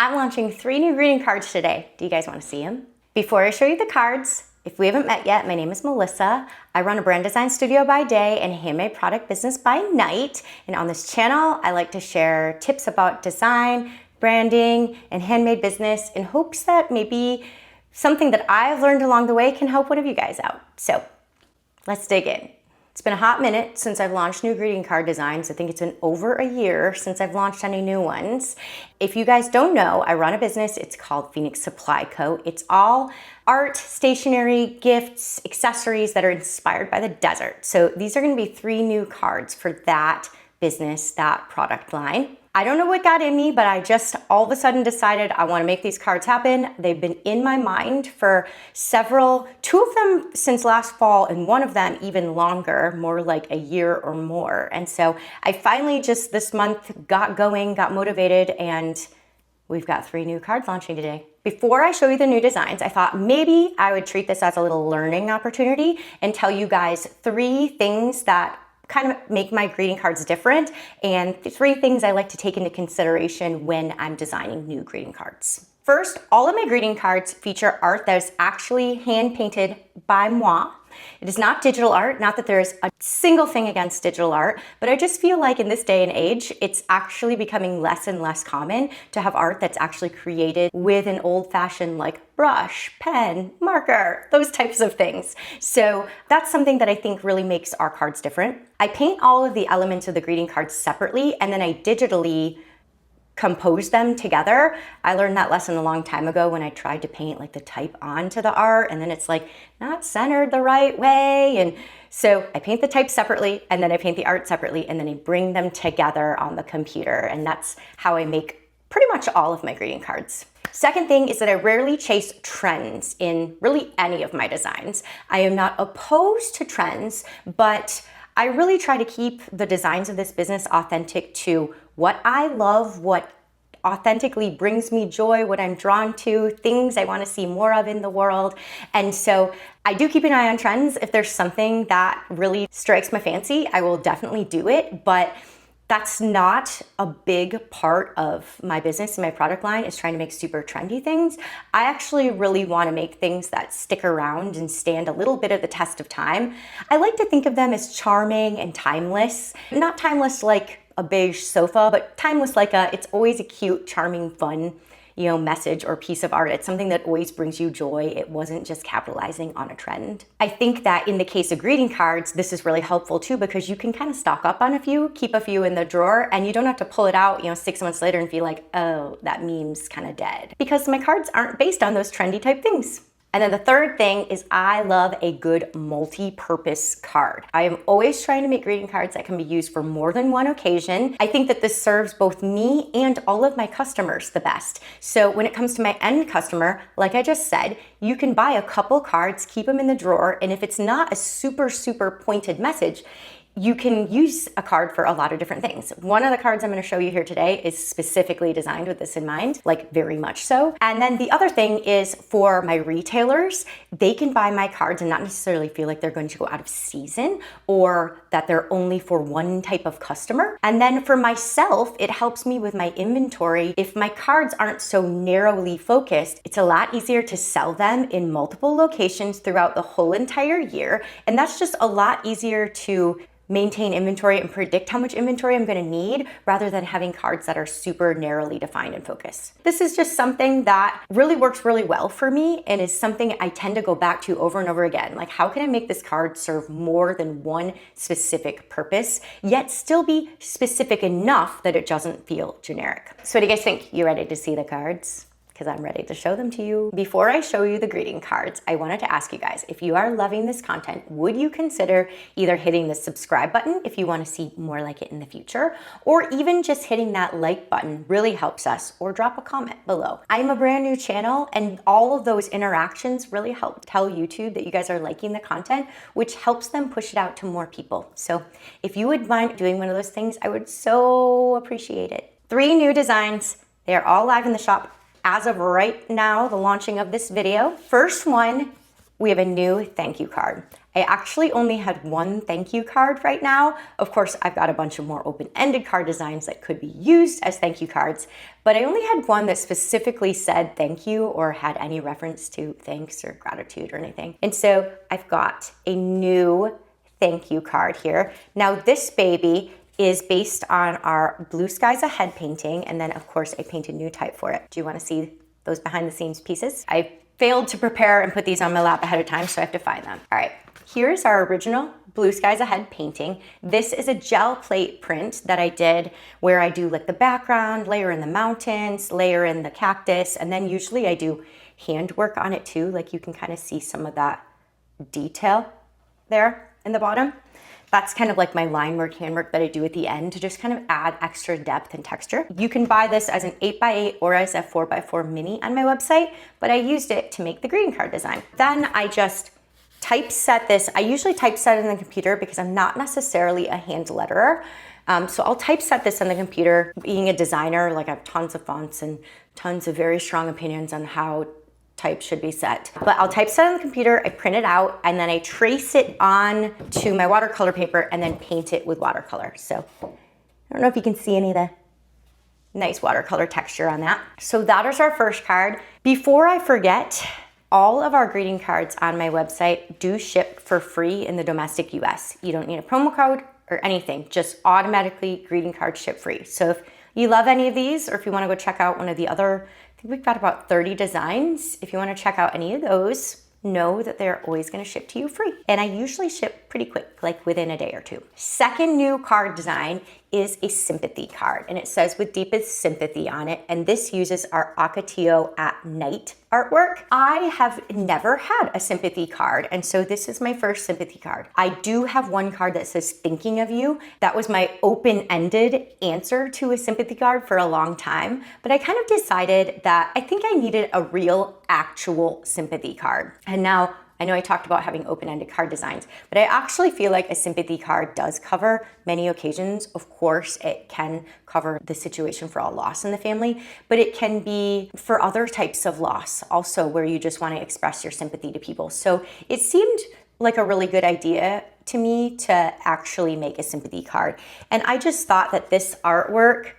I'm launching 3 new greeting cards today. Do you guys want to see them? Before I show you the cards, if we haven't met yet, my name is Melissa. I run a brand design studio by day and a handmade product business by night. And on this channel, I like to share tips about design, branding, and handmade business in hopes that maybe something that I've learned along the way can help one of you guys out. So let's dig in. It's been a hot minute since I've launched new greeting card designs. I think it's been over a year since I've launched any new ones. If you guys don't know, I run a business. It's called Phoenix Supply Co. It's all art, stationery, gifts, accessories that are inspired by the desert. So these are going to be 3 new cards for that business, that product line. I don't know what got in me, but I just all of a sudden decided I want to make these cards happen. They've been in my mind for several, 2 of them since last fall, and 1 of them even longer, more like a year or more. And so I finally just this month got going, got motivated, and we've got 3 new cards launching today. Before I show you the new designs, I thought maybe I would treat this as a little learning opportunity and tell you guys 3 things that kind of make my greeting cards different, and 3 things I like to take into consideration when I'm designing new greeting cards. First, all of my greeting cards feature art that is actually hand painted by moi. It is not digital art, not that there's a single thing against digital art, but I just feel like in this day and age, it's actually becoming less and less common to have art that's actually created with an old-fashioned like brush, pen, marker, those types of things. So that's something that I think really makes our cards different. I paint all of the elements of the greeting cards separately, and then I digitally compose them together. I learned that lesson a long time ago when I tried to paint like the type onto the art, and then it's like not centered the right way. And so I paint the type separately, and then I paint the art separately, and then I bring them together on the computer. And that's how I make pretty much all of my greeting cards. Second thing is that I rarely chase trends in really any of my designs. I am not opposed to trends, but I really try to keep the designs of this business authentic to what I love, what authentically brings me joy, what I'm drawn to, things I want to see more of in the world. And so I do keep an eye on trends. If there's something that really strikes my fancy, I will definitely do it. But that's not a big part of my business and my product line is trying to make super trendy things. I actually really want to make things that stick around and stand a little bit of the test of time. I like to think of them as charming and timeless. Not timeless like a beige sofa, but timeless like it's always a cute, charming, fun, message or piece of art. It's something that always brings you joy. It wasn't just capitalizing on a trend. I think that in the case of greeting cards, this is really helpful too, because you can kind of stock up on a few, keep a few in the drawer, and you don't have to pull it out, 6 months later and feel like, oh, that meme's kind of dead. Because my cards aren't based on those trendy type things. And then the third thing is I love a good multi-purpose card. I am always trying to make greeting cards that can be used for more than one occasion. I think that this serves both me and all of my customers the best. So when it comes to my end customer, like I just said, you can buy a couple cards, keep them in the drawer, and if it's not a super, super pointed message, you can use a card for a lot of different things. One of the cards I'm going to show you here today is specifically designed with this in mind, like very much so. And then the other thing is for my retailers, they can buy my cards and not necessarily feel like they're going to go out of season or that they're only for one type of customer. And then for myself, it helps me with my inventory. If my cards aren't so narrowly focused, it's a lot easier to sell them in multiple locations throughout the whole entire year. And that's just a lot easier to maintain inventory and predict how much inventory I'm going to need rather than having cards that are super narrowly defined and focused. This is just something that really works really well for me and is something I tend to go back to over and over again. Like, how can I make this card serve more than one specific purpose, yet still be specific enough that it doesn't feel generic? So what do you guys think? You ready to see the cards? Because I'm ready to show them to you. Before I show you the greeting cards, I wanted to ask you guys, if you are loving this content, would you consider either hitting the subscribe button if you want to see more like it in the future, or even just hitting that like button really helps us, or drop a comment below. I'm a brand new channel, and all of those interactions really help tell YouTube that you guys are liking the content, which helps them push it out to more people. So if you would mind doing one of those things, I would so appreciate it. 3 new designs. They're all live in the shop as of right now, the launching of this video. First one we have a new thank you card. I actually only had one thank you card right now. Of course, I've got a bunch of more open-ended card designs that could be used as thank you cards, but I only had one that specifically said thank you or had any reference to thanks or gratitude or anything. And so I've got a new thank you card here. Now this baby is based on our Blue Skies Ahead painting, and then of course I painted new type for it. Do you want to see those behind the scenes pieces? I failed to prepare and put these on my lap ahead of time, so I have to find them. All right, here's our original Blue Skies Ahead painting. This is a gel plate print that I did where I do like the background, layer in the mountains, layer in the cactus, and then usually I do handwork on it too. Like you can kind of see some of that detail there in the bottom. That's kind of like my line work, handwork that I do at the end to just kind of add extra depth and texture. You can buy this as an 8x8 or as a 4x4 mini on my website, but I used it to make the greeting card design. Then I just typeset this. I usually typeset it in the computer because I'm not necessarily a hand letterer. So I'll typeset this on the computer. Being a designer, like I have tons of fonts and tons of very strong opinions on how type should be set. But I'll typeset on the computer, I print it out, and then I trace it on to my watercolor paper and then paint it with watercolor. So I don't know if you can see any of the nice watercolor texture on that. So that is our first card. Before I forget, all of our greeting cards on my website do ship for free in the domestic US. You don't need a promo code or anything, just automatically greeting cards ship free. So if you love any of these, or if you want to go check out one of the other, I think we've got about 30 designs. If you want to check out any of those, know that they're always going to ship to you free. And I usually ship pretty quick, like within a day or two. Second new card design is a sympathy card, and it says with deepest sympathy on it. And this uses our Ocotillo at night artwork. I have never had a sympathy card, and so this is my first sympathy card. I do have one card that says thinking of you. That was my open-ended answer to a sympathy card for a long time, but I kind of decided that I think I needed a real, actual sympathy card. And now I know I talked about having open-ended card designs, but I actually feel like a sympathy card does cover many occasions. Of course, it can cover the situation for a loss in the family, but it can be for other types of loss also where you just want to express your sympathy to people. So it seemed like a really good idea to me to actually make a sympathy card. And I just thought that this artwork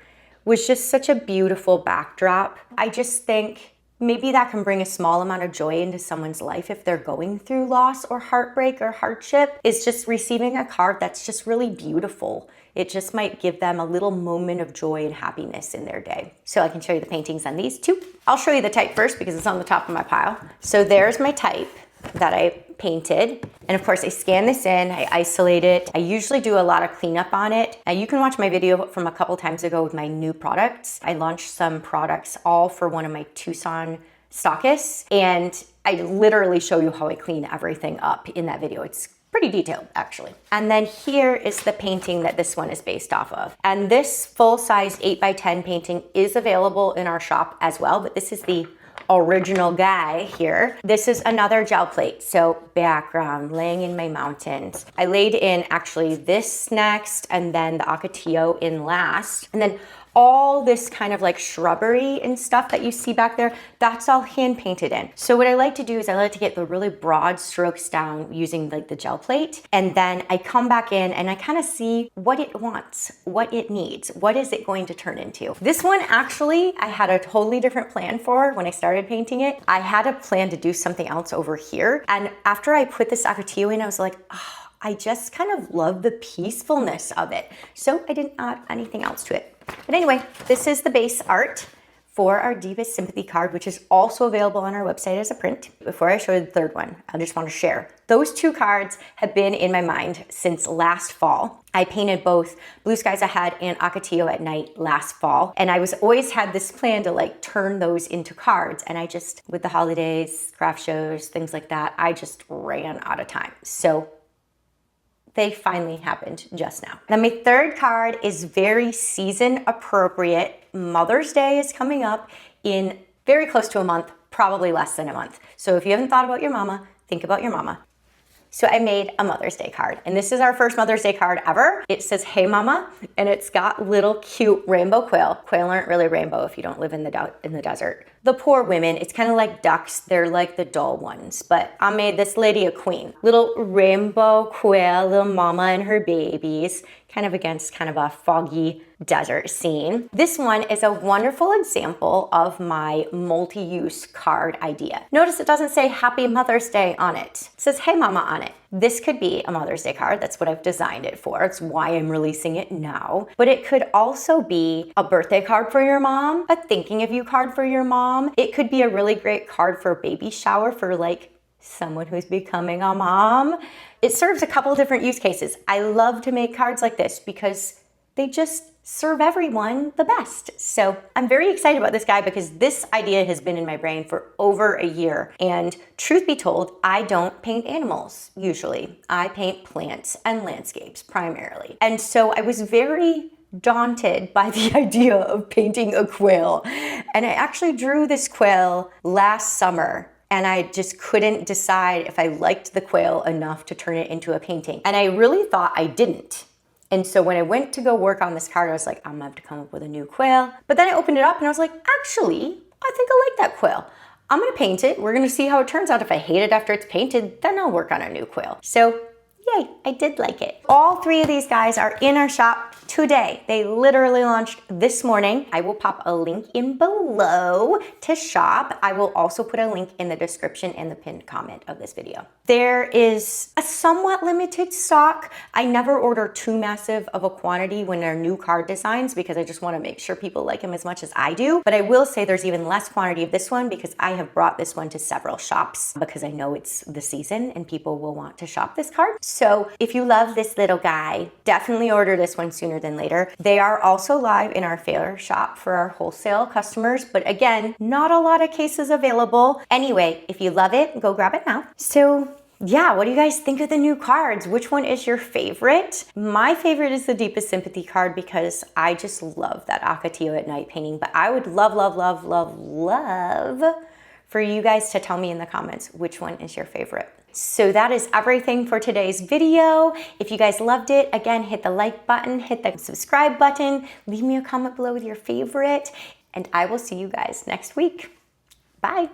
was just such a beautiful backdrop. I just think maybe that can bring a small amount of joy into someone's life if they're going through loss or heartbreak or hardship, is just receiving a card that's just really beautiful. It just might give them a little moment of joy and happiness in their day. So I can show you the paintings on these too. I'll show you the type first because it's on the top of my pile. So there's my type that I painted. And of course I scan this in, I isolate it. I usually do a lot of cleanup on it. You can watch my video from a couple times ago with my new products. I launched some products all for one of my Tucson stockists, and I literally show you how I clean everything up in that video. It's pretty detailed actually. And then here is the painting that this one is based off of. And this full-size 8x10 painting is available in our shop as well, but this is the original guy here. This is another gel plate. So background, laying in my mountains. I laid in actually this next and then the Ocotillo in last. And then all this kind of like shrubbery and stuff that you see back there, that's all hand painted in. So what I like to do is I like to get the really broad strokes down using like the gel plate. And then I come back in and I kind of see what it wants, what it needs, what is it going to turn into. This one actually, I had a totally different plan for when I started painting it. I had a plan to do something else over here. And after I put this Ocotillo in, I was like, oh, I just kind of love the peacefulness of it. So I didn't add anything else to it. But anyway, this is the base art for our Deepest Sympathy card, which is also available on our website as a print. Before I show you the third one, I just want to share. Those two cards have been in my mind since last fall. I painted both Blue Skies Ahead and Ocotillo at Night last fall. And I always had this plan to like turn those into cards. And I just, with the holidays, craft shows, things like that, I just ran out of time. So they finally happened just now. Now my third card is very season appropriate. Mother's Day is coming up in very close to a month, probably less than a month. So if you haven't thought about your mama, think about your mama. So I made a Mother's Day card, and this is our first Mother's Day card ever. It says, "Hey Mama," and it's got little cute rainbow quail. Quail aren't really rainbow if you don't live in the desert. The poor women, it's kind of like ducks. They're like the dull ones, but I made this lady a queen. Little rainbow quail, little mama and her babies, kind of against kind of a foggy desert scene. This one is a wonderful example of my multi-use card idea. Notice it doesn't say Happy Mother's Day on it. It says Hey Mama on it. This could be a Mother's Day card. That's what I've designed it for. It's why I'm releasing it now. But it could also be a birthday card for your mom, a thinking of you card for your mom. It could be a really great card for a baby shower for like someone who's becoming a mom. It serves a couple different use cases. I love to make cards like this because they just serve everyone the best. So I'm very excited about this guy because this idea has been in my brain for over a year. And truth be told, I don't paint animals usually. I paint plants and landscapes primarily. And so I was very daunted by the idea of painting a quail. And I actually drew this quail last summer. And I just couldn't decide if I liked the quail enough to turn it into a painting. And I really thought I didn't. And so when I went to go work on this card, I was like, I'm gonna have to come up with a new quail. But then I opened it up and I was like, actually, I think I like that quail. I'm gonna paint it. We're gonna see how it turns out. If I hate it after it's painted, then I'll work on a new quail. So yay, I did like it. All three of these guys are in our shop today. They literally launched this morning. I will pop a link in below to shop. I will also put a link in the description and the pinned comment of this video. There is a somewhat limited stock. I never order too massive of a quantity when they're new card designs because I just want to make sure people like them as much as I do. But I will say there's even less quantity of this one because I have brought this one to several shops because I know it's the season and people will want to shop this card. So if you love this little guy, definitely order this one sooner than later. They are also live in our fair shop for our wholesale customers, but again, not a lot of cases available. Anyway, if you love it, go grab it now. So yeah, what do you guys think of the new cards? Which one is your favorite? My favorite is the Deepest Sympathy card because I just love that Ocotillo at Night painting, but I would love, love, love, love, love for you guys to tell me in the comments which one is your favorite. So that is everything for today's video. If you guys loved it, again, hit the like button, hit the subscribe button, leave me a comment below with your favorite, and I will see you guys next week. Bye.